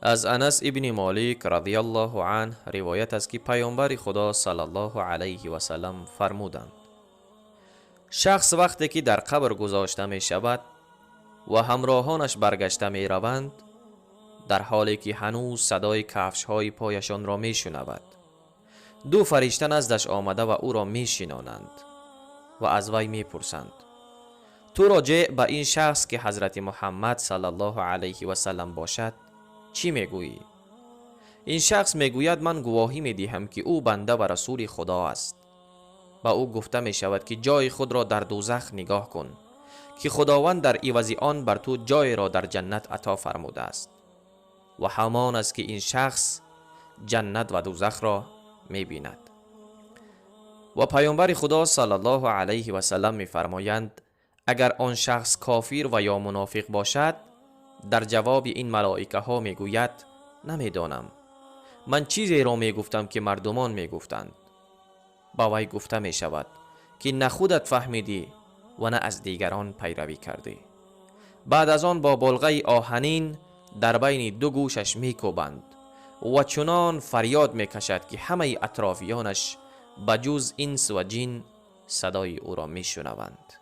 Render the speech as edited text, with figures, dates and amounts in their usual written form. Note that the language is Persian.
از انس ابن مالک رضی الله عنه روایت است که پیامبر خدا صلی الله علیه و سلم فرمودند: شخص وقتی که در قبر گذاشته می شود و همراهانش برگشته می روند، در حالی که هنوز صدای کفش های پایشان را می شنود، دو فرشته نزدش آمده و او را می شنانند و از وی می پرسند: تو راجع به این شخص که حضرت محمد صلی الله علیه و سلم باشد چی می گویی؟ این شخص می گوید: من گواهی می دهم که او بنده و رسول خدا است. با او گفته می شود که جای خود را در دوزخ نگاه کن که خداوند در عوض آن بر تو جای را در جنت عطا فرموده است. و همان است که این شخص جنت و دوزخ را می بیند. و پیامبر خدا صلی الله علیه و سلم می فرمایند: اگر آن شخص کافر و یا منافق باشد، در جواب این ملائکه ها می گوید: نمی دانم، من چیزی را می گفتم که مردمان می گفتند. با وی گفته می شود که نه خودت فهمیدی و نه از دیگران پیروی کردی. بعد از آن با بلغه آهنین در بین دو گوشش می کوبند و چنان فریاد می کشد که همه اطرافیانش بجز انس و جن صدای او را می شنوند.